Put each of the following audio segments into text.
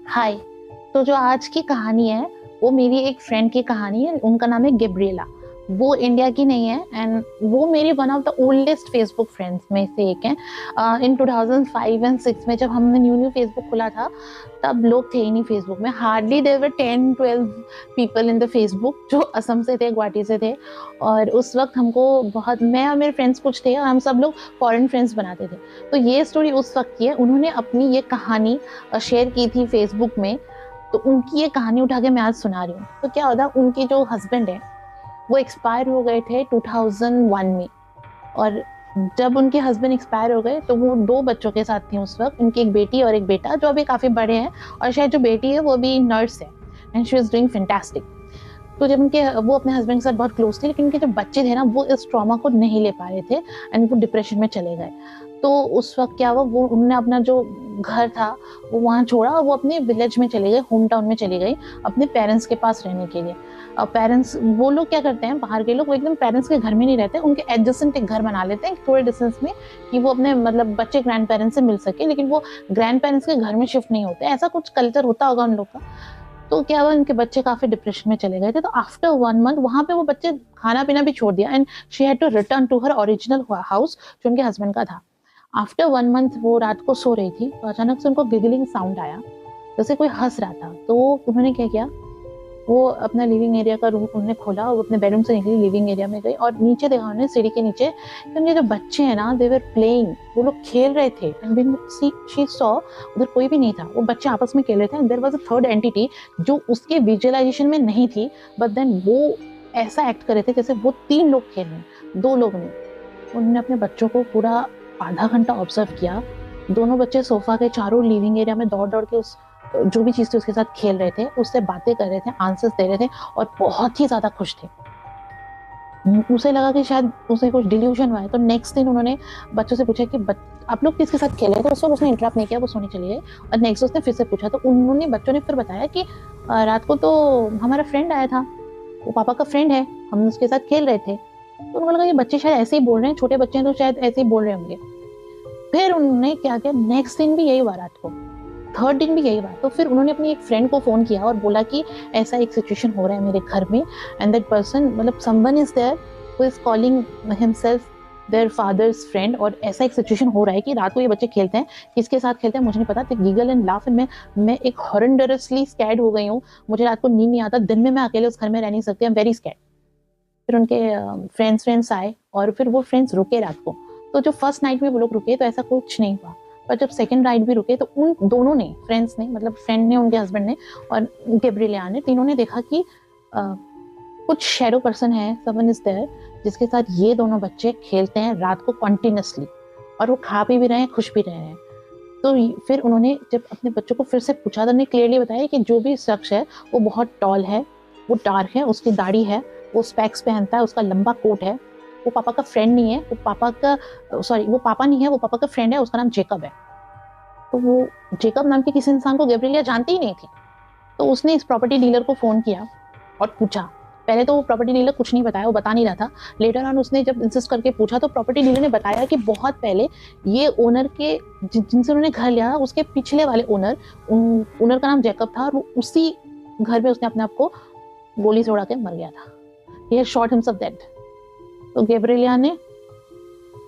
हाय। तो जो आज की कहानी है वो मेरी एक फ्रेंड की कहानी है। उनका नाम है गैब्रिएला। वो इंडिया की नहीं है एंड वो मेरी one of the oldest Facebook friends में से एक है। इन 2005 एंड 6 में जब हमने न्यू न्यू फेसबुक खुला था तब लोग थे ही नहीं फेसबुक में। Hardly there were 10-12 people in the Facebook जो असम से थे, गुवाहाटी से थे। और उस वक्त हमको बहुत, मैं और मेरे फ्रेंड्स कुछ थे और हम सब लोग फॉरेन फ्रेंड्स बनाते थे। तो ये स्टोरी उस वक्त की है। उन्होंने अपनी ये कहानी शेयर की थी फेसबुक में। तो उनकी ये कहानी उठा के मैं आज सुना रही हूँ। तो क्या होता, उनके जो हस्बैंड है वो एक्सपायर हो गए थे 2001 में। और जब उनके हस्बैंड एक्सपायर हो गए तो वो 2 बच्चों के साथ थी उस वक्त। उनकी एक बेटी और एक बेटा जो अभी काफ़ी बड़े हैं। और शायद जो बेटी है वो भी नर्स है and she is doing fantastic. तो जब वो अपने हस्बैंड के साथ बहुत क्लोज थे, लेकिन उनके जो बच्चे थे ना वो इस ट्रॉमा को नहीं ले पा रहे थे एंड वो डिप्रेशन में चले गए। तो उस वक्त क्या हुआ, वो उन्होंने अपना जो घर था वो वहाँ छोड़ा और वो अपने विलेज में चले गए, होम टाउन में चली गई अपने पेरेंट्स के पास रहने के लिए। पेरेंट्स, वो लोग क्या करते हैं, बाहर के लोग वो एकदम पेरेंट्स के घर में नहीं रहते, उनके एडजेसेंट एक घर बना लेते हैं थोड़े डिस्टेंस में, कि वो अपने मतलब बच्चे ग्रैंड पेरेंट्स से मिल सके, लेकिन वो ग्रैंड पेरेंट्स के घर में शिफ्ट नहीं होते। ऐसा कुछ कल्चर होता होगा उन लोग का। तो क्या हुआ, उनके बच्चे काफ़ी डिप्रेशन में चले गए थे। तो आफ्टर 1 मंथ वहाँ पे वो बच्चे खाना-पीना भी छोड़ दिया and she had to return to her original house जो उनके हस्बैंड का था। आफ्टर 1 मंथ वो रात को सो रही थी तो अचानक से उनको गिगलिंग साउंड आया, जैसे कोई हँस रहा था। तो उन्होंने क्या किया, वो अपना लिविंग एरिया का रूम उन्होंने खोला और वो अपने बेडरूम से निकली, लिविंग एरिया में गई और नीचे देखा उन्होंने सीढ़ी के नीचे कि उनके जो बच्चे हैं ना, दे वर प्लेइंग, वो लोग खेल रहे थे। एंड व्हेन शी सॉ, उधर कोई भी नहीं था, वो बच्चे आपस में खेल रहे थे and there was a third entity जो उसके विजुअलाइजेशन में नहीं थी, बट देन वो ऐसा एक्ट कर रहे थे जैसे वो 3 लोग खेल रहे हैं, 2 लोग नहीं। उन्होंने अपने बच्चों को पूरा आधा घंटा ऑब्जर्व किया। दोनों बच्चे सोफा के चारों लिविंग एरिया में दौड़-दौड़ के उस जो भी चीज़ थी उसके साथ खेल रहे थे, उससे बातें कर रहे थे, आंसर्स दे रहे थे और बहुत ही ज़्यादा खुश थे। उसे लगा कि शायद उसे कुछ डिल्यूज़न हुआ है। तो नेक्स्ट दिन उन्होंने बच्चों से पूछा कि आप लोग किसके साथ खेल रहे थे? उस वक़्त उसने इंटरप्ट नहीं किया, वो सोने चली गई। और नेक्स्ट उसने फिर से पूछा तो उन्होंने, बच्चों ने फिर बताया कि रात को तो हमारा फ्रेंड आया था, वो पापा का फ्रेंड है, हम उसके साथ खेल रहे थे। तो उनको लगा ये बच्चे शायद ऐसे ही बोल रहे हैं, छोटे बच्चे हैं तो शायद ऐसे ही बोल रहे होंगे। फिर उन्होंने क्या किया, नेक्स्ट दिन भी यही हुआ रात को, थर्ड दिन भी यही हुआ। तो फिर उन्होंने अपनी एक फ्रेंड को फ़ोन किया और बोला कि ऐसा एक सिचुएशन हो रहा है मेरे घर में एंड दैट पर्सन, मतलब someone is there who is calling himself their father's friend, और ऐसा एक सिचुएशन हो रहा है कि रात को ये बच्चे खेलते हैं, किसके साथ खेलते हैं मुझे नहीं पता। तो गीगल एंड लाफ एंड मैं एक हॉरेंडरसली स्कैर्ड हो गई हूँ। मुझे रात को नींद नहीं आता, दिन में मैं अकेले उस घर में रह नहीं सकती, आई एम वेरी स्कैर्ड। फिर उनके फ्रेंड्स आए और फिर वो फ्रेंड्स रुके रात को। तो जो फर्स्ट नाइट में वो लोग रुके तो ऐसा कुछ नहीं हुआ, पर जब सेकंड नाइट भी रुके तो उन दोनों ने, फ्रेंड्स ने, मतलब फ्रेंड ने, उनके हस्बैंड ने और गैब्रिएला ने, तीनों ने देखा कि कुछ शैडो पर्सन है, समवन इज देयर, जिसके साथ ये दोनों बच्चे खेलते हैं रात को कंटिन्यूअसली, और वो खा पी भी रहे हैं, खुश भी रहे हैं। तो फिर उन्होंने जब अपने बच्चों को फिर से पूछा तो उन्होंने क्लियरली बताया कि जो भी शख्स है वो बहुत टॉल है, वो डार्क है, उसकी दाढ़ी है, वो स्पेक्स पहनता है, उसका लंबा कोट है, वो पापा का फ्रेंड नहीं है, वो पापा का, सॉरी, वो पापा नहीं है, वो पापा का फ्रेंड है, उसका नाम जेकब है। तो वो जेकब नाम के किसी इंसान को गैब्रिएला जानती ही नहीं थी। तो उसने इस प्रॉपर्टी डीलर को फ़ोन किया और पूछा। पहले तो वो प्रॉपर्टी डीलर कुछ नहीं बताया, वो बता नहीं रहा था। लेटर ऑन उसने जब इंसिस्ट करके पूछा तो प्रॉपर्टी डीलर ने बताया कि बहुत पहले ये ओनर के, जिनसे उन्होंने घर लिया, उसके पिछले वाले ओनर, ओनर का नाम जैकब था और वो उसी घर में उसने अपने आप को गोली से उड़ा के मर गया था। He had shot himself dead. तो गैब्रिएला ने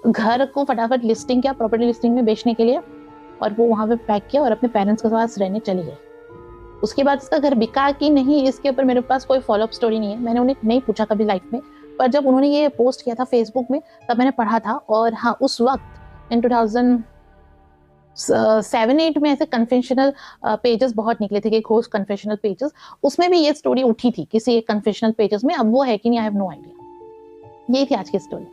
घर को फटाफट लिस्टिंग किया, प्रॉपर्टी लिस्टिंग में बेचने के लिए, और वो वहाँ पे पैक किया और अपने पेरेंट्स के पास रहने चली गई। उसके बाद इसका घर बिका कि नहीं, इसके ऊपर मेरे पास कोई फॉलोअप स्टोरी नहीं है, मैंने उन्हें नहीं पूछा कभी लाइफ में। पर जब उन्होंने ये पोस्ट किया था फेसबुक में तब मैंने पढ़ा था। और हाँ, उस वक्त इन 2007-8 में ऐसे कन्फेशनल पेजेस बहुत निकले थे कि घोस्ट कन्फेशनल पेजेस, उसमें भी ये स्टोरी उठी थी किसी एक कन्फेशनल पेजेस में। अब वो है कि नहीं, आई हैव नो आइडिया। यही थी आज की स्टोरी।